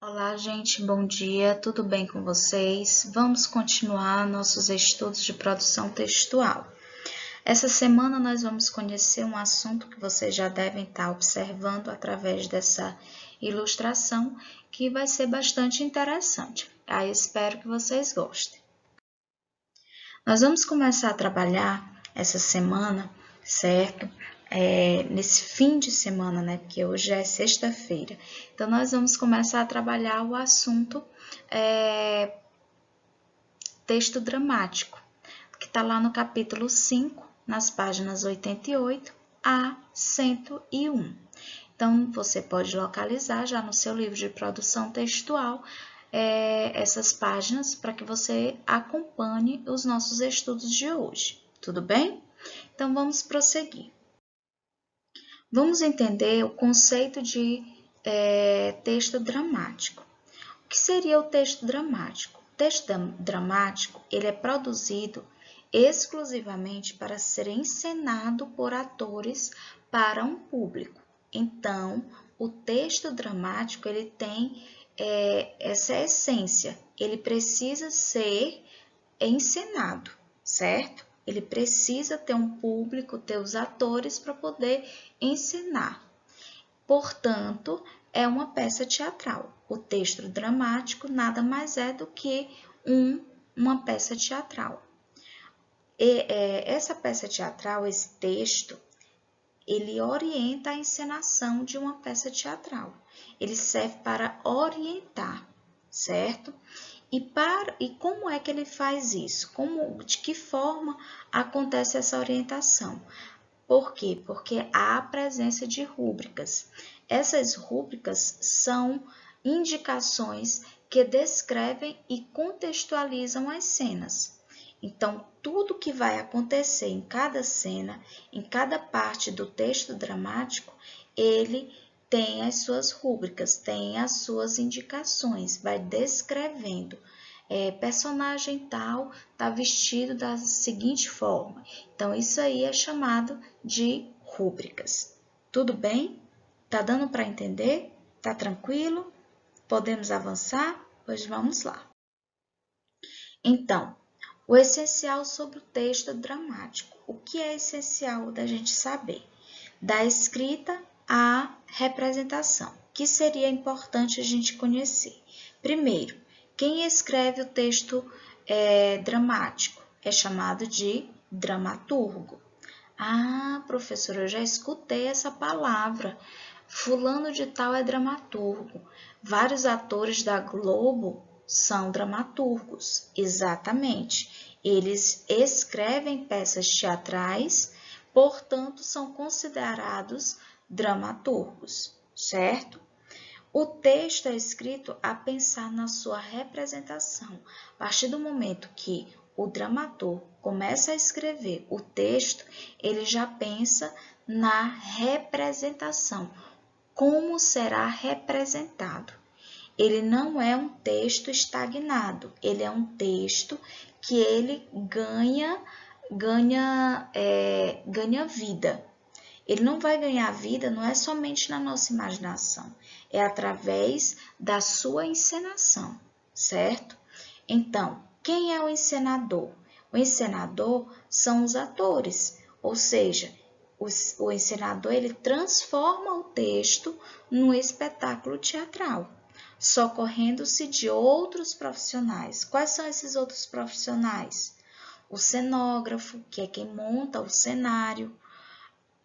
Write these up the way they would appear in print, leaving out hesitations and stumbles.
Olá, gente, bom dia, tudo bem com vocês? Vamos continuar nossos estudos de produção textual. Essa semana nós vamos conhecer um assunto que vocês já devem estar observando através dessa ilustração, que vai ser bastante interessante. Aí espero que vocês gostem. Nós vamos começar a trabalhar essa semana, certo? Nesse fim de semana, né? Porque hoje é sexta-feira. Então, nós vamos começar a trabalhar o assunto texto dramático, que está lá no capítulo 5, nas páginas 88 a 101. Então, você pode localizar já no seu livro de produção textual essas páginas para que você acompanhe os nossos estudos de hoje. Tudo bem? Então, vamos prosseguir. Vamos entender o conceito de texto dramático. O que seria o texto dramático? O texto dramático ele é produzido exclusivamente para ser encenado por atores para um público. Então, o texto dramático ele tem essa essência, ele precisa ser encenado, certo? Ele precisa ter um público, ter os atores para poder encenar. Portanto, é uma peça teatral. O texto dramático nada mais é do que uma peça teatral. Essa peça teatral, esse texto, ele orienta a encenação de uma peça teatral. Ele serve para orientar, certo? E como é que ele faz isso? De que forma acontece essa orientação? Por quê? Porque há a presença de rúbricas. Essas rúbricas são indicações que descrevem e contextualizam as cenas. Então, tudo que vai acontecer em cada cena, em cada parte do texto dramático, ele tem as suas rúbricas, tem as suas indicações, vai descrevendo. Personagem tal está vestido da seguinte forma. Então, isso aí é chamado de rúbricas. Tudo bem? Tá dando para entender? Tá tranquilo? Podemos avançar? Pois vamos lá. Então, o essencial sobre o texto dramático. O que é essencial da gente saber? Da escrita à representação. O que seria importante a gente conhecer? Primeiro, quem escreve o texto dramático é chamado de dramaturgo. Ah, professora, eu já escutei essa palavra. Fulano de tal é dramaturgo. Vários atores da Globo são dramaturgos. Exatamente. Eles escrevem peças teatrais, portanto, são considerados dramaturgos, certo? O texto é escrito a pensar na sua representação. A partir do momento que o dramaturgo começa a escrever o texto, ele já pensa na representação. Como será representado? Ele não é um texto estagnado, ele é um texto que ele ganha vida. Ele não vai ganhar vida, não é somente na nossa imaginação, é através da sua encenação, certo? Então, quem é o encenador? O encenador são os atores, ou seja, o encenador ele transforma o texto num espetáculo teatral, socorrendo-se de outros profissionais. Quais são esses outros profissionais? O cenógrafo, que é quem monta o cenário,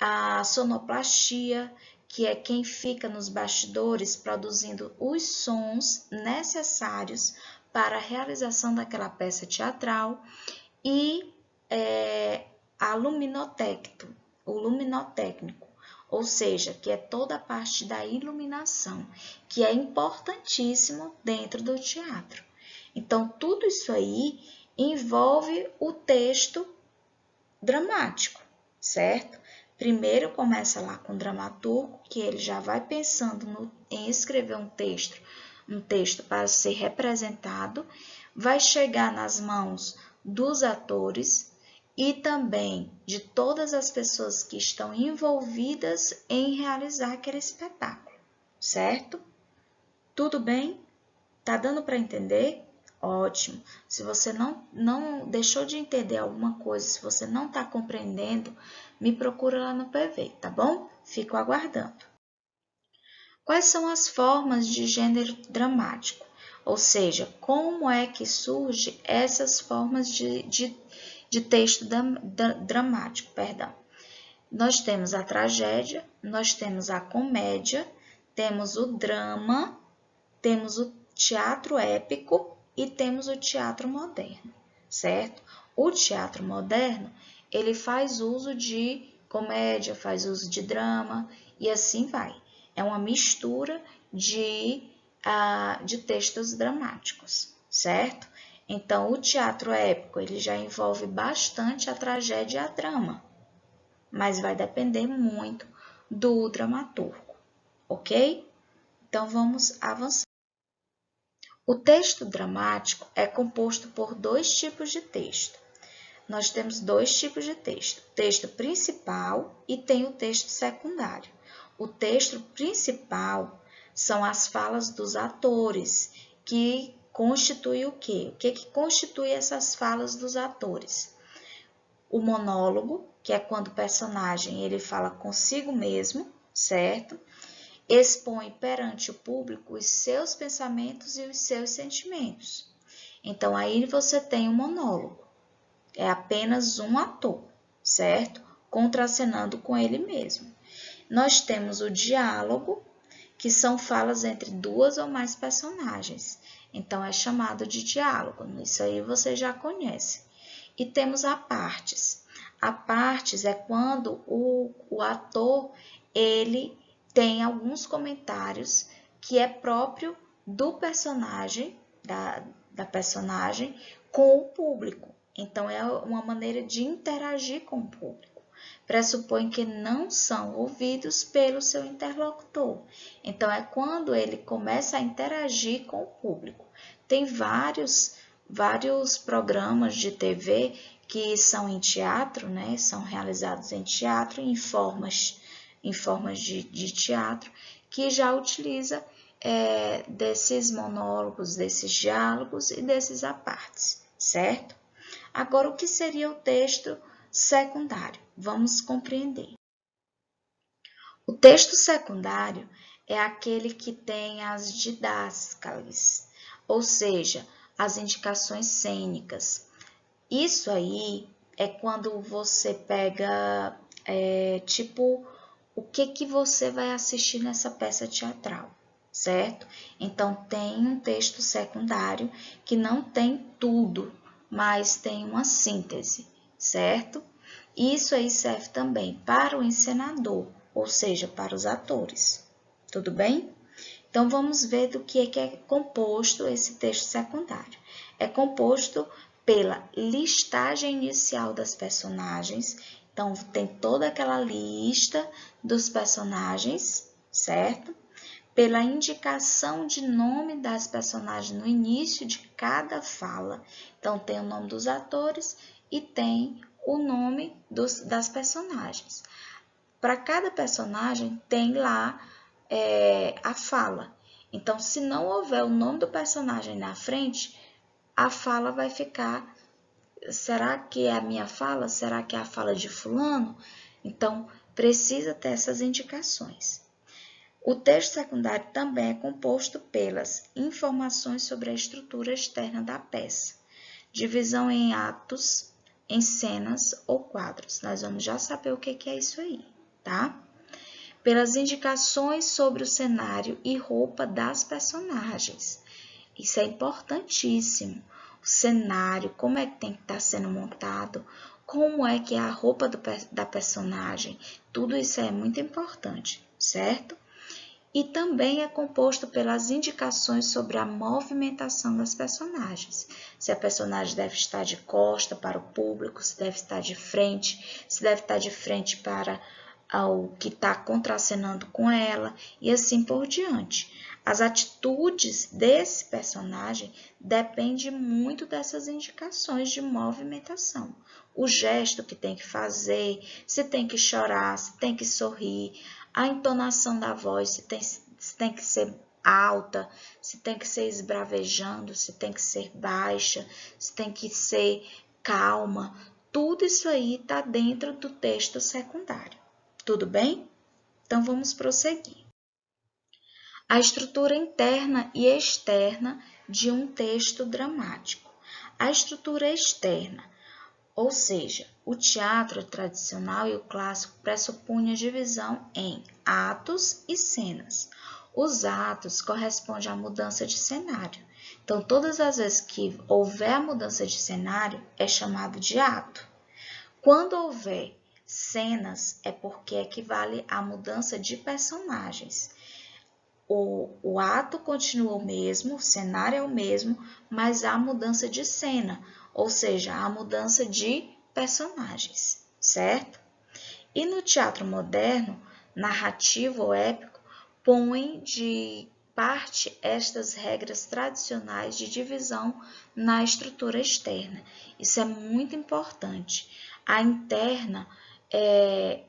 a sonoplastia, que é quem fica nos bastidores produzindo os sons necessários para a realização daquela peça teatral, e o luminotécnico, ou seja, que é toda a parte da iluminação, que é importantíssimo dentro do teatro. Então, tudo isso aí envolve o texto dramático, certo? Primeiro começa lá com o dramaturgo, que ele já vai pensando em escrever um texto para ser representado, vai chegar nas mãos dos atores e também de todas as pessoas que estão envolvidas em realizar aquele espetáculo, certo? Tudo bem? Tá dando para entender? Ótimo. Se você não deixou de entender alguma coisa, se você não está compreendendo, me procura lá no PV, tá bom? Fico aguardando. Quais são as formas de gênero dramático? Ou seja, como é que surgem essas formas de texto dramático, perdão. Nós temos a tragédia, nós temos a comédia, temos o drama, temos o teatro épico e temos o teatro moderno, certo? O teatro moderno, ele faz uso de comédia, faz uso de drama e assim vai. É uma mistura de textos dramáticos, certo? Então, o teatro épico, ele já envolve bastante a tragédia e a drama, mas vai depender muito do dramaturgo, ok? Então, vamos avançar. O texto dramático é composto por dois tipos de texto. Nós temos dois tipos de texto, o texto principal e tem o texto secundário. O texto principal são as falas dos atores, que constitui o quê? O que constitui essas falas dos atores? O monólogo, que é quando o personagem ele fala consigo mesmo, certo? Expõe perante o público os seus pensamentos e os seus sentimentos. Então, aí você tem um monólogo. É apenas um ator, certo? Contracenando com ele mesmo. Nós temos o diálogo, que são falas entre duas ou mais personagens. Então, é chamado de diálogo. Isso aí você já conhece. E temos a partes. A partes é quando o ator, ele tem alguns comentários que é próprio do personagem, da personagem com o público. Então, é uma maneira de interagir com o público. Pressupõe que não são ouvidos pelo seu interlocutor. Então, é quando ele começa a interagir com o público. Tem vários programas de TV que são em teatro, né? São realizados em teatro, em formas de teatro, que já utiliza desses monólogos, desses diálogos e desses apartes, certo? Agora, o que seria o texto secundário? Vamos compreender. O texto secundário é aquele que tem as didáscalas, ou seja, as indicações cênicas. Isso aí é quando você pega, tipo, o que você vai assistir nessa peça teatral, certo? Então, tem um texto secundário que não tem tudo, mas tem uma síntese, certo? Isso aí serve também para o encenador, ou seja, para os atores. Tudo bem? Então, vamos ver do que é composto esse texto secundário. É composto pela listagem inicial das personagens. Então, tem toda aquela lista dos personagens, certo? Pela indicação de nome das personagens no início de cada fala. Então, tem o nome dos atores e tem o nome das personagens. Para cada personagem, tem lá a fala. Então, se não houver o nome do personagem na frente, a fala vai ficar, será que é a minha fala? Será que é a fala de fulano? Então, precisa ter essas indicações. O texto secundário também é composto pelas informações sobre a estrutura externa da peça, divisão em atos, em cenas ou quadros. Nós vamos já saber o que é isso aí, tá? Pelas indicações sobre o cenário e roupa das personagens. Isso é importantíssimo. O cenário, como é que tem que estar sendo montado, como é que é a roupa da personagem, tudo isso é muito importante, certo? E também é composto pelas indicações sobre a movimentação das personagens. Se a personagem deve estar de costa para o público, se deve estar de frente, se deve estar de frente para o que está contracenando com ela e assim por diante. As atitudes desse personagem dependem muito dessas indicações de movimentação. O gesto que tem que fazer, se tem que chorar, se tem que sorrir, a entonação da voz, se tem que ser alta, se tem que ser esbravejando, se tem que ser baixa, se tem que ser calma. Tudo isso aí está dentro do texto secundário. Tudo bem? Então, vamos prosseguir. A estrutura interna e externa de um texto dramático. A estrutura externa, ou seja, o teatro tradicional e o clássico pressupunha divisão em atos e cenas. Os atos correspondem à mudança de cenário. Então, todas as vezes que houver a mudança de cenário, é chamado de ato. Quando houver cenas, é porque equivale à mudança de personagens. O ato continua o mesmo, o cenário é o mesmo, mas há mudança de cena, ou seja, há mudança de personagens, certo? E no teatro moderno, narrativo ou épico, põe de parte estas regras tradicionais de divisão na estrutura externa. Isso é muito importante. A interna,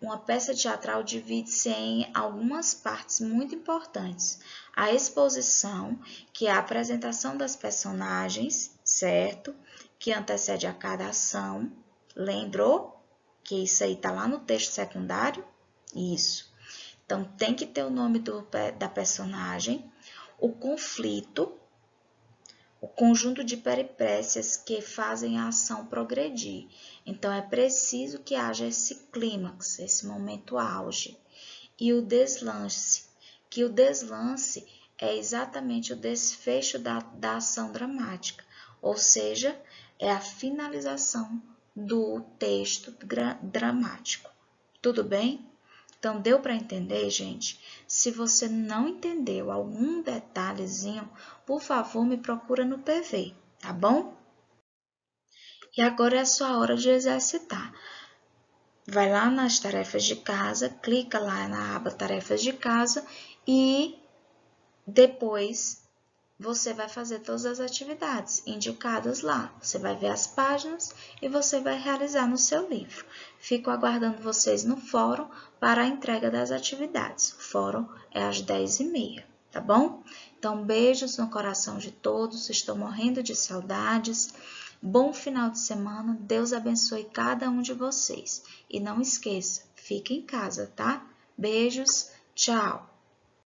uma peça teatral divide-se em algumas partes muito importantes. A exposição, que é a apresentação das personagens, certo? Que antecede a cada ação. Lembrou que isso aí está lá no texto secundário? Isso. Então, tem que ter o nome da personagem, o conflito, o conjunto de peripécias que fazem a ação progredir. Então, é preciso que haja esse clímax, esse momento auge. E o deslance, que o deslance é exatamente o desfecho da ação dramática, ou seja, é a finalização do texto dramático. Tudo bem? Então, deu para entender, gente? Se você não entendeu algum detalhezinho, por favor, me procura no PV, tá bom? E agora é a sua hora de exercitar. Vai lá nas tarefas de casa, clica lá na aba tarefas de casa e depois você vai fazer todas as atividades indicadas lá. Você vai ver as páginas e você vai realizar no seu livro. Fico aguardando vocês no fórum para a entrega das atividades. O fórum é às 10h30, tá bom? Então, beijos no coração de todos. Estou morrendo de saudades. Bom final de semana. Deus abençoe cada um de vocês. E não esqueça, fique em casa, tá? Beijos, tchau!